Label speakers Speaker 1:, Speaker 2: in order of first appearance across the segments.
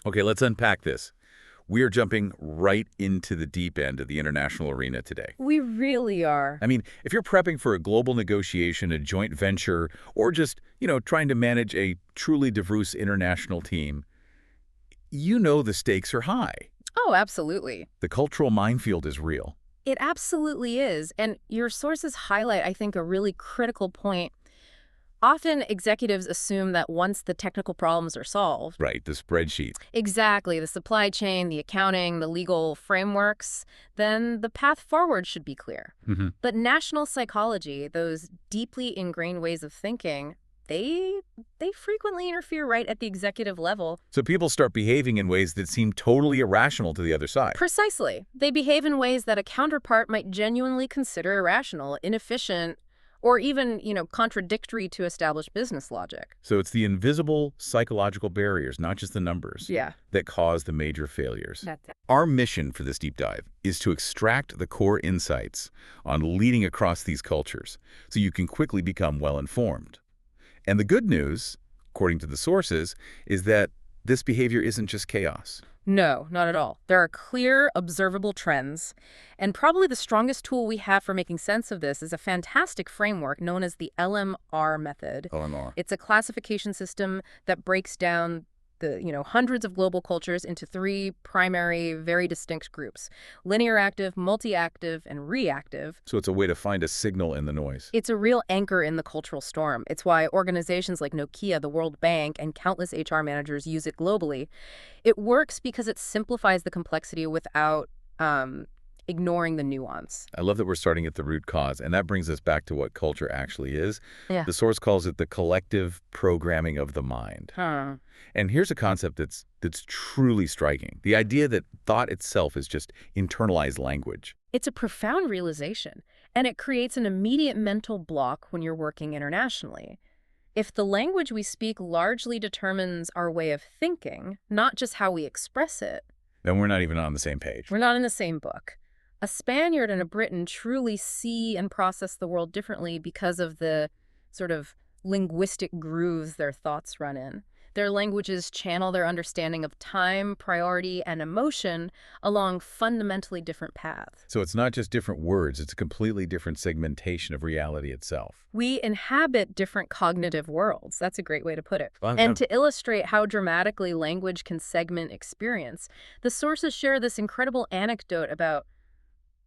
Speaker 1: Okay, let's unpack this. We are jumping right into the deep end of the international arena today.
Speaker 2: We really are.
Speaker 1: I mean, if you're prepping for a global negotiation, a joint venture, or just, trying to manage a truly diverse international team, you know the stakes are high.
Speaker 2: Oh, absolutely.
Speaker 1: The cultural minefield is real.
Speaker 2: It absolutely is. And your sources highlight, I think, a really critical point. Often executives assume that once the technical problems are solved,
Speaker 1: Right, the spreadsheet.
Speaker 2: exactly, the supply chain, the accounting, the legal frameworks, then the path forward should be clear. But national psychology, those deeply ingrained ways of thinking, they frequently interfere right at the executive level.
Speaker 1: So people start behaving in ways that seem totally irrational to the other side.
Speaker 2: Precisely. They behave in ways that a counterpart might genuinely consider irrational, inefficient, or even, contradictory to established business logic.
Speaker 1: So it's the invisible psychological barriers, not just the numbers,
Speaker 2: Yeah.
Speaker 1: that cause the major failures.
Speaker 2: That's it.
Speaker 1: Our mission for this deep dive is to extract the core insights on leading across these cultures so you can quickly become well-informed. And the good news, according to the sources, is that this behavior isn't just chaos.
Speaker 2: No, not at all. There are clear, observable trends. And probably the strongest tool we have for making sense of this is a fantastic framework known as the LMR method.
Speaker 1: LMR.
Speaker 2: It's a classification system that breaks down the, hundreds of global cultures into three primary, very distinct groups: linear active, multi-active, and reactive.
Speaker 1: So it's a way to find a signal in the noise.
Speaker 2: It's a real anchor in the cultural storm. It's why organizations like Nokia, the World Bank, and countless HR managers use it globally. It works because it simplifies the complexity without ignoring the nuance.
Speaker 1: I love that we're starting at the root cause, and that brings us back to what culture actually is.
Speaker 2: Yeah.
Speaker 1: The source calls it the collective programming of the mind. And here's a concept that's truly striking. The idea that thought itself is just internalized language.
Speaker 2: It's a profound realization, and it creates an immediate mental block when you're working internationally. If the language we speak largely determines our way of thinking, not just how we express it,
Speaker 1: Then we're not even on the same page.
Speaker 2: we're not in the same book. A Spaniard and a Briton truly see and process the world differently because of the sort of linguistic grooves their thoughts run in. Their languages channel their understanding of time, priority, and emotion along fundamentally different paths.
Speaker 1: So it's not just different words, it's a completely different segmentation of reality itself.
Speaker 2: We inhabit different cognitive worlds. That's a great way to put it.
Speaker 1: Well,
Speaker 2: And to illustrate how dramatically language can segment experience, the sources share this incredible anecdote about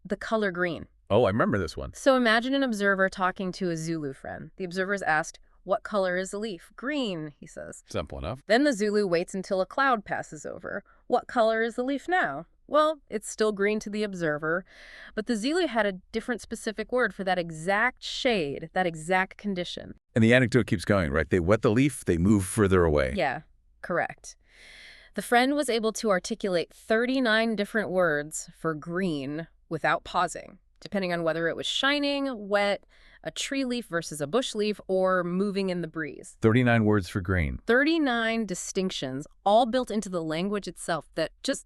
Speaker 2: the color green.
Speaker 1: Oh, I remember this one.
Speaker 2: So imagine an observer talking to a Zulu friend. The observer is asked, "What color is the leaf?" "Green," he says.
Speaker 1: Simple enough.
Speaker 2: Then the Zulu waits until a cloud passes over. "What color is the leaf now?" "Well, it's still green to the observer." But the Zulu had a different specific word for that exact shade, that exact condition.
Speaker 1: And the anecdote keeps going, right? They wet the leaf, they move further away.
Speaker 2: Yeah, correct. The friend was able to articulate 39 different words for green without pausing, depending on whether it was shining, wet, a tree leaf versus a bush leaf, or moving in the breeze.
Speaker 1: 39 words for green.
Speaker 2: 39 distinctions, all built into the language itself that just,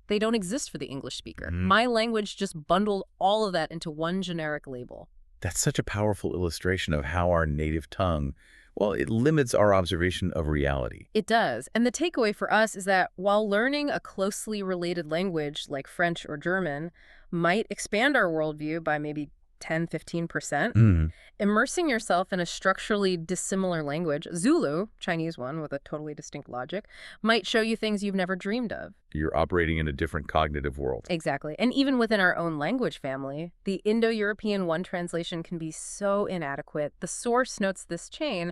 Speaker 2: they don't exist for the English speaker. My language just bundled all of that into one generic label.
Speaker 1: That's such a powerful illustration of how our native tongue, well, it limits our observation of reality.
Speaker 2: It does. And the takeaway for us is that while learning a closely related language like French or German might expand our worldview by maybe 10, 15%, immersing yourself in a structurally dissimilar language, Zulu, Chinese one with a totally distinct logic, might show you things you've never dreamed of.
Speaker 1: You're operating in a different cognitive world.
Speaker 2: Exactly. And even within our own language family, the Indo-European one translation can be so inadequate. The source notes this chain,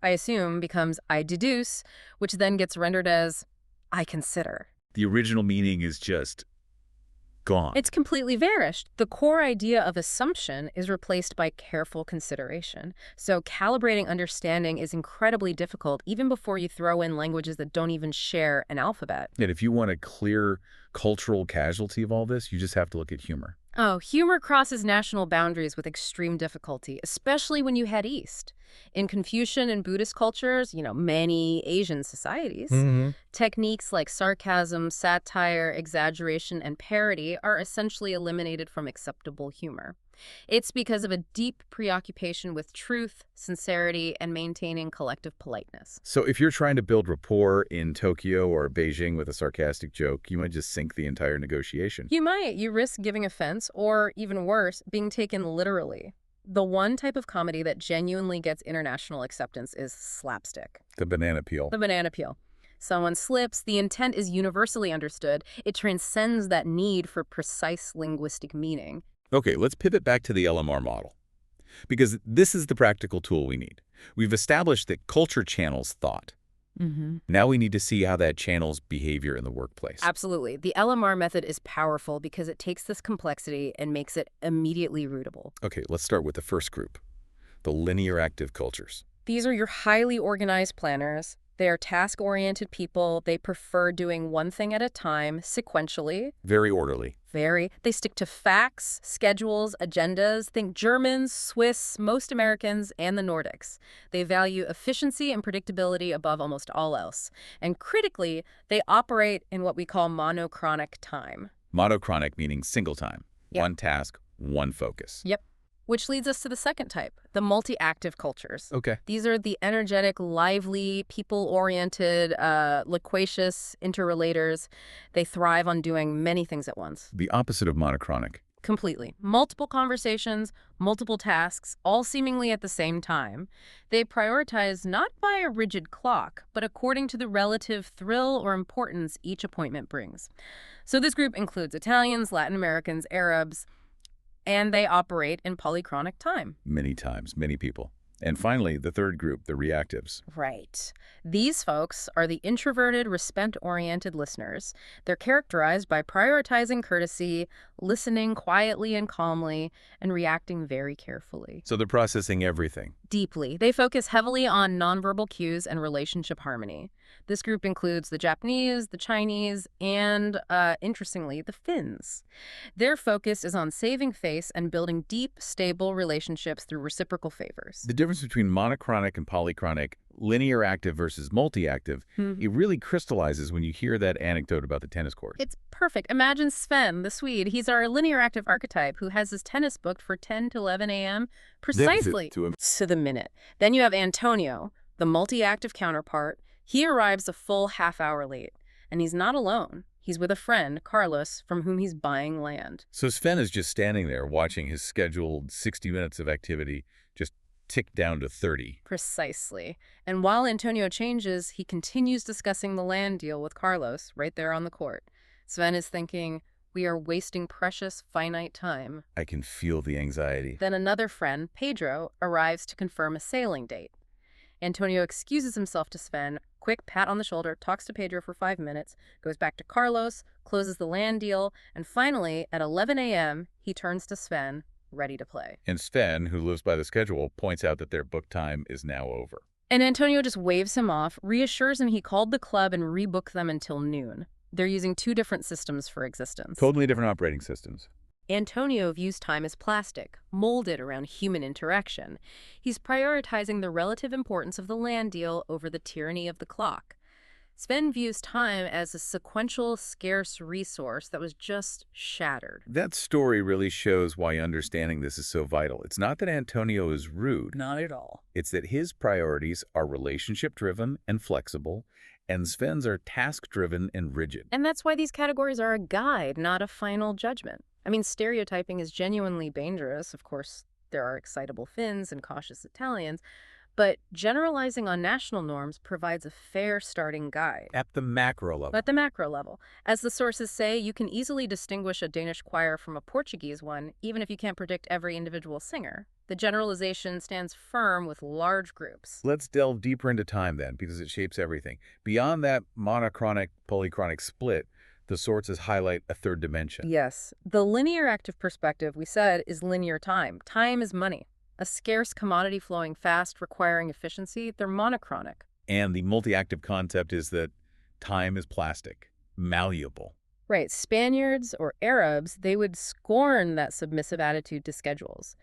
Speaker 2: I assume, becomes "I deduce," which then gets rendered as "I consider."
Speaker 1: The original meaning is just gone.
Speaker 2: It's completely vanished. The core idea of assumption is replaced by careful consideration. So calibrating understanding is incredibly difficult, even before you throw in languages that don't even share an alphabet.
Speaker 1: And if you want a clear cultural casualty of all this, you just have to look at humor.
Speaker 2: Oh, humor crosses national boundaries with extreme difficulty, especially when you head east. In Confucian and Buddhist cultures, many Asian societies,
Speaker 1: Hmm.
Speaker 2: techniques like sarcasm, satire, exaggeration, and parody are essentially eliminated from acceptable humor. It's because of a deep preoccupation with truth, sincerity, and maintaining collective politeness.
Speaker 1: So if you're trying to build rapport in Tokyo or Beijing with a sarcastic joke, you might just sink the entire negotiation.
Speaker 2: You risk giving offense, or even worse, being taken literally. The one type of comedy that genuinely gets international acceptance is slapstick.
Speaker 1: The banana peel.
Speaker 2: The banana peel. Someone slips, the intent is universally understood. It transcends that need for precise linguistic meaning.
Speaker 1: Okay, let's pivot back to the LMR model, because this is the practical tool we need. We've established that culture channels thought. Now we need to see how that channels behavior in the workplace.
Speaker 2: Absolutely. The LMR method is powerful because it takes this complexity and makes it immediately rootable.
Speaker 1: Okay, let's start with the first group, the linear active cultures.
Speaker 2: These are your highly organized planners. They are task-oriented people. They prefer doing one thing at a time, sequentially.
Speaker 1: Very orderly.
Speaker 2: They stick to facts, schedules, agendas. Think Germans, Swiss, most Americans, and the Nordics. They value efficiency and predictability above almost all else. And critically, they operate in what we call monochronic time.
Speaker 1: Monochronic meaning single time.
Speaker 2: Yep.
Speaker 1: One task, one focus.
Speaker 2: Yep. Which leads us to the second type, the multi-active cultures.
Speaker 1: Okay.
Speaker 2: These are the energetic, lively, people-oriented, loquacious interrelators. They thrive on doing many things at once.
Speaker 1: The opposite of monochronic.
Speaker 2: Completely. Multiple conversations, multiple tasks, all seemingly at the same time. They prioritize not by a rigid clock, but according to the relative thrill or importance each appointment brings. So this group includes Italians, Latin Americans, Arabs, and they operate in polychronic time.
Speaker 1: Many times, many people. And finally, the third group, the reactives.
Speaker 2: Right. These folks are the introverted, respect-oriented listeners. They're characterized by prioritizing courtesy, listening quietly and calmly, and reacting very carefully.
Speaker 1: So they're processing everything.
Speaker 2: Deeply. They focus heavily on nonverbal cues and relationship harmony. This group includes the Japanese, the Chinese, and, interestingly, the Finns. Their focus is on saving face and building deep, stable relationships through reciprocal favors.
Speaker 1: The difference between monochronic and polychronic, linear active versus multi-active, it really crystallizes when you hear that anecdote about the tennis court.
Speaker 2: It's perfect. Imagine Sven, the Swede. He's our linear active archetype who has his tennis booked for 10 to 11 a.m. precisely to the minute. Then you have Antonio, the multi-active counterpart. He arrives a full half-hour late, and he's not alone. He's with a friend, Carlos, from whom he's buying land.
Speaker 1: So Sven is just standing there watching his scheduled 60 minutes of activity just tick down to 30.
Speaker 2: Precisely. And while Antonio changes, he continues discussing the land deal with Carlos right there on the court. Sven is thinking, we are wasting precious, finite time.
Speaker 1: I can feel the anxiety.
Speaker 2: Then another friend, Pedro, arrives to confirm a sailing date. Antonio excuses himself to Sven, quick pat on the shoulder, talks to Pedro for 5 minutes, goes back to Carlos, closes the land deal, and finally, at 11 a.m., he turns to Sven, ready to play.
Speaker 1: And Sven, who lives by the schedule, points out that their book time is now over.
Speaker 2: And Antonio just waves him off, reassures him he called the club and rebooked them until noon. They're using two different systems for existence.
Speaker 1: Totally different operating systems.
Speaker 2: Antonio views time as plastic, molded around human interaction. He's prioritizing the relative importance of the land deal over the tyranny of the clock. Sven views time as a sequential, scarce resource that was just shattered.
Speaker 1: That story really shows why understanding this is so vital. It's not that Antonio is rude.
Speaker 2: Not at all.
Speaker 1: It's that his priorities are relationship-driven and flexible, and Sven's are task-driven and rigid.
Speaker 2: And that's why these categories are a guide, not a final judgment. I mean, stereotyping is genuinely dangerous. Of course, there are excitable Finns and cautious Italians, but generalizing on national norms provides a fair starting guide.
Speaker 1: At the macro level.
Speaker 2: At the macro level. As the sources say, you can easily distinguish a Danish choir from a Portuguese one, even if you can't predict every individual singer. The generalization stands firm with large groups.
Speaker 1: Let's delve deeper into time then, because it shapes everything. Beyond that monochronic, polychronic split, the sources highlight a third dimension.
Speaker 2: Yes. The linear active perspective, we said, is linear time. Time is money. A scarce commodity flowing fast, requiring efficiency. They're monochronic.
Speaker 1: And the multi-active concept is that time is plastic, malleable.
Speaker 2: Right. Spaniards or Arabs, they would scorn that submissive attitude to schedules.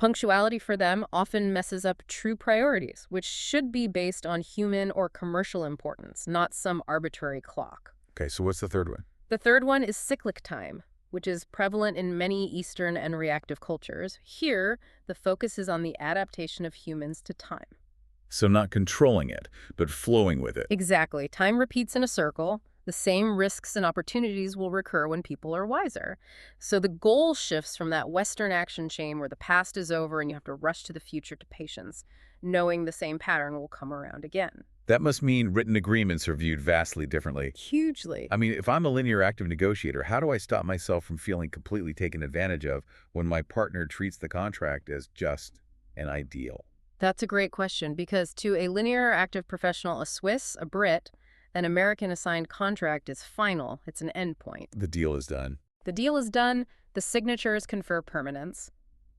Speaker 2: Punctuality for them often messes up true priorities, which should be based on human or commercial importance, not some arbitrary clock.
Speaker 1: Okay, so what's the third one?
Speaker 2: The third one is cyclic time, which is prevalent in many Eastern and reactive cultures. Here, the focus is on the adaptation of humans to time.
Speaker 1: So not controlling it, but flowing with it.
Speaker 2: Exactly. Time repeats in a circle. The same risks and opportunities will recur when people are wiser. So the goal shifts from that Western action chain where the past is over and you have to rush to the future to patience, knowing the same pattern will come around again.
Speaker 1: That must mean written agreements are viewed vastly differently.
Speaker 2: Hugely.
Speaker 1: I mean, if I'm a linear active negotiator, how do I stop myself from feeling completely taken advantage of when my partner treats the contract as just an ideal?
Speaker 2: That's a great question because to a linear active professional, a Swiss, a Brit, an American assigned contract is final. It's an endpoint.
Speaker 1: The deal is done.
Speaker 2: The deal is done, the signatures confer permanence.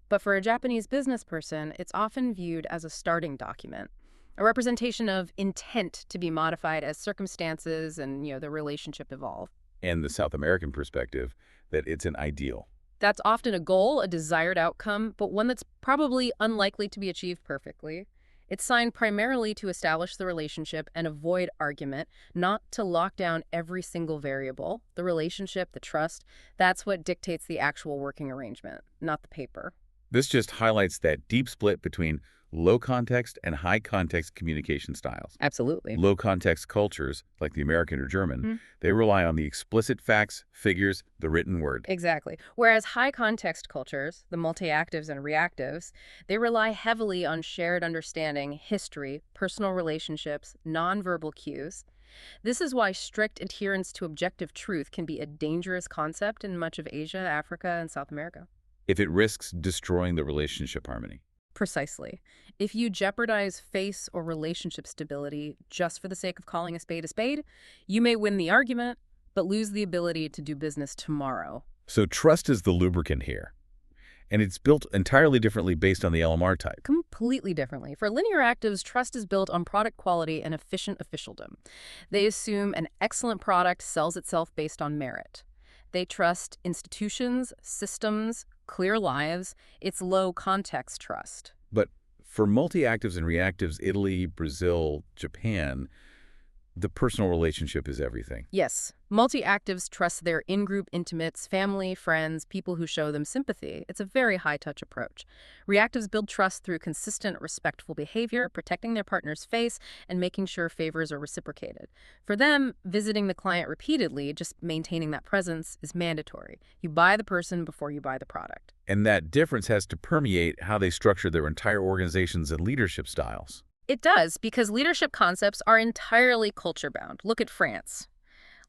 Speaker 2: But for a Japanese business person, it's often viewed as a starting document, a representation of intent to be modified as circumstances and, the relationship evolve.
Speaker 1: And the South American perspective, that it's an ideal.
Speaker 2: That's often a goal, a desired outcome, but one that's probably unlikely to be achieved perfectly. It's signed primarily to establish the relationship and avoid argument, not to lock down every single variable. The relationship, the trust, that's what dictates the actual working arrangement, not the paper.
Speaker 1: This just highlights that deep split between low context and high context communication styles.
Speaker 2: Absolutely.
Speaker 1: Low context cultures, like the American or German, they rely on the explicit facts, figures, the written word.
Speaker 2: Exactly. Whereas high context cultures, the multi-actives and reactives, they rely heavily on shared understanding, history, personal relationships, nonverbal cues. This is why strict adherence to objective truth can be a dangerous concept in much of Asia, Africa, and South America.
Speaker 1: If it risks destroying the relationship harmony.
Speaker 2: Precisely. If you jeopardize face or relationship stability just for the sake of calling a spade, you may win the argument, but lose the ability to do business tomorrow.
Speaker 1: So trust is the lubricant here. And it's built entirely differently based on the LMR type.
Speaker 2: Completely differently. For linear actives, trust is built on product quality and efficient officialdom. They assume an excellent product sells itself based on merit. They trust institutions, systems, clear lives. It's low context trust.
Speaker 1: But for multi-actives and reactives, Italy, Brazil, Japan, the personal relationship is everything.
Speaker 2: Yes. Multi-actives trust their in-group intimates, family, friends, people who show them sympathy. It's a very high-touch approach. Reactives build trust through consistent, respectful behavior, protecting their partner's face, and making sure favors are reciprocated. For them, visiting the client repeatedly, just maintaining that presence, is mandatory. You buy the person before you buy the product.
Speaker 1: And that difference has to permeate how they structure their entire organizations and leadership styles.
Speaker 2: It does, because leadership concepts are entirely culture-bound. Look at France.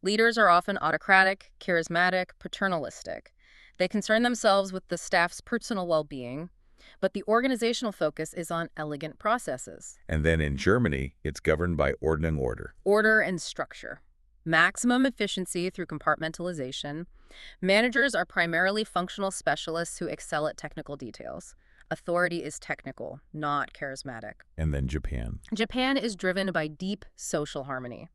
Speaker 2: Leaders are often autocratic, charismatic, paternalistic. They concern themselves with the staff's personal well-being, but the organizational focus is on elegant processes.
Speaker 1: And then in Germany, it's governed by Ordnung order.
Speaker 2: Order and structure. Maximum efficiency through compartmentalization. Managers are primarily functional specialists who excel at technical details. Authority is technical, not charismatic.
Speaker 1: And then Japan.
Speaker 2: Japan is driven by deep social harmony.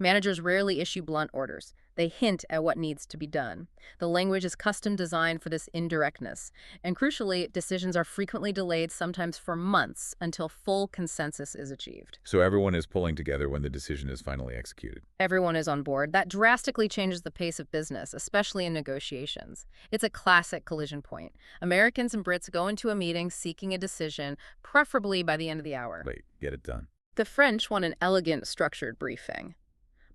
Speaker 2: Managers rarely issue blunt orders. They hint at what needs to be done. The language is custom designed for this indirectness. And crucially, decisions are frequently delayed, sometimes for months, until full consensus is achieved.
Speaker 1: So everyone is pulling together when the decision is finally executed.
Speaker 2: Everyone is on board. That drastically changes the pace of business, especially in negotiations. It's a classic collision point. Americans and Brits go into a meeting seeking a decision, preferably by the end of the hour.
Speaker 1: Wait, get it done.
Speaker 2: The French want an elegant, structured briefing.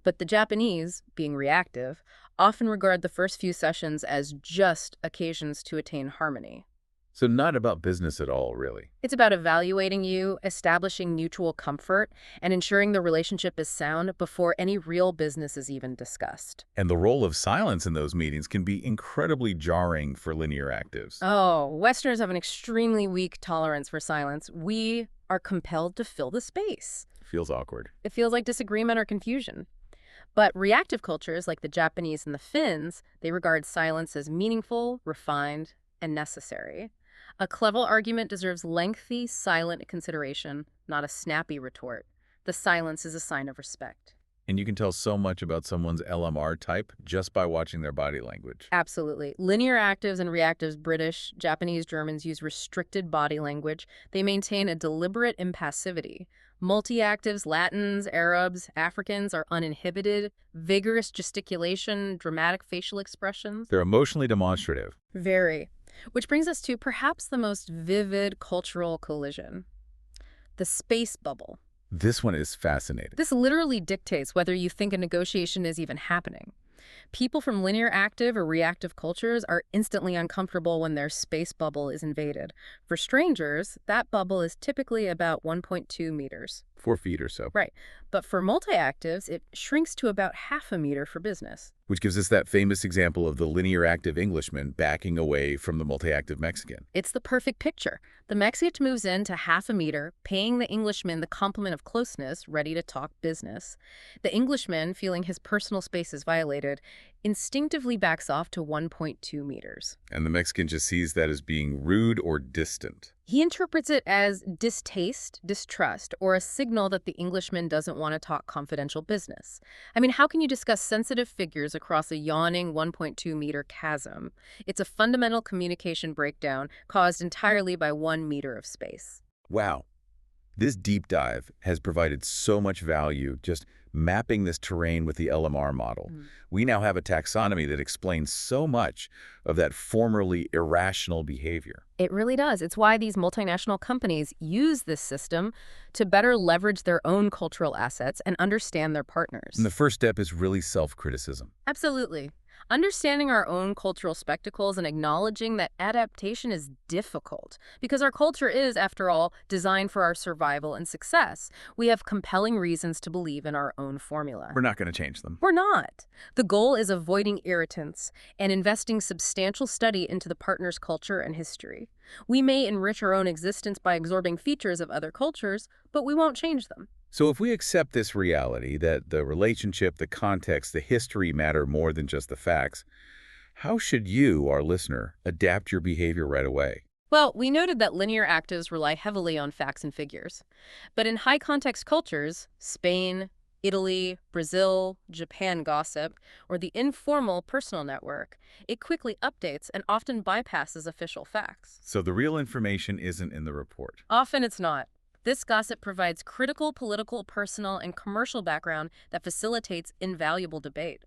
Speaker 2: But the Japanese, being reactive, often regard the first few sessions as just occasions to attain harmony.
Speaker 1: So not about business at all, really.
Speaker 2: It's about evaluating you, establishing mutual comfort, and ensuring the relationship is sound before any real business is even discussed.
Speaker 1: And the role of silence in those meetings can be incredibly jarring for linear actives.
Speaker 2: Oh, Westerners have an extremely weak tolerance for silence. We are compelled to fill the space.
Speaker 1: Feels awkward.
Speaker 2: It feels like disagreement or confusion. But reactive cultures, like the Japanese and the Finns, they regard silence as meaningful, refined, and necessary. A clever argument deserves lengthy, silent consideration, not a snappy retort. The silence is a sign of respect.
Speaker 1: And you can tell so much about someone's LMR type just by watching their body language.
Speaker 2: Absolutely. Linear actives and reactives, British, Japanese, Germans use restricted body language. They maintain a deliberate impassivity. Multi-actives, Latins, Arabs, Africans are uninhibited, vigorous gesticulation, dramatic facial expressions.
Speaker 1: They're emotionally demonstrative.
Speaker 2: Very. Which brings us to perhaps the most vivid cultural collision, the space bubble.
Speaker 1: This one is fascinating.
Speaker 2: This literally dictates whether you think a negotiation is even happening. People from linear active or reactive cultures are instantly uncomfortable when their space bubble is invaded. For strangers, that bubble is typically about 1.2 meters.
Speaker 1: 4 feet or so.
Speaker 2: Right. But for multi-actives, it shrinks to about half a meter for business.
Speaker 1: Which gives us that famous example of the linear active Englishman backing away from the multi-active Mexican.
Speaker 2: It's the perfect picture. The Mexican moves in to half a meter, paying the Englishman the compliment of closeness, ready to talk business. The Englishman, feeling his personal space is violated, instinctively backs off to 1.2 meters.
Speaker 1: And the Mexican just sees that as being rude or distant.
Speaker 2: He interprets it as distaste, distrust, or a signal that the Englishman doesn't want to talk confidential business. I mean, how can you discuss sensitive figures across a yawning 1.2-meter chasm? It's a fundamental communication breakdown caused entirely by 1 meter of space.
Speaker 1: Wow. This deep dive has provided so much value just mapping this terrain with the LMR model. We now have a taxonomy that explains so much of that formerly irrational behavior.
Speaker 2: It really does. It's why these multinational companies use this system to better leverage their own cultural assets and understand their partners.
Speaker 1: And the first step is really self-criticism.
Speaker 2: Absolutely. Understanding our own cultural spectacles and acknowledging that adaptation is difficult because our culture is, after all, designed for our survival and success. We have compelling reasons to believe in our own formula.
Speaker 1: We're not going to change them.
Speaker 2: We're not. The goal is avoiding irritants and investing substantial study into the partner's culture and history. We may enrich our own existence by absorbing features of other cultures, but we won't change them.
Speaker 1: So if we accept this reality that the relationship, the context, the history matter more than just the facts, how should you, our listener, adapt your behavior right away?
Speaker 2: Well, we noted that linear actives rely heavily on facts and figures. But in high-context cultures, Spain, Italy, Brazil, Japan gossip, or the informal personal network, it quickly updates and often bypasses official facts.
Speaker 1: So the real information isn't in the report.
Speaker 2: Often it's not. This gossip provides critical political, personal, and commercial background that facilitates invaluable debate.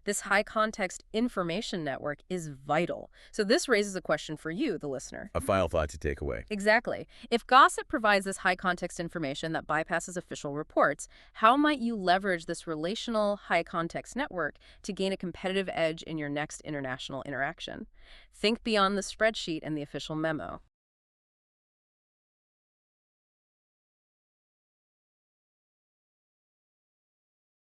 Speaker 2: This high-context information network is vital. So this raises a question for you, the listener.
Speaker 1: A final thought to take away.
Speaker 2: Exactly. If gossip provides this high-context information that bypasses official reports, how might you leverage this relational high-context network to gain a competitive edge in your next international interaction? Think beyond the spreadsheet and the official memo.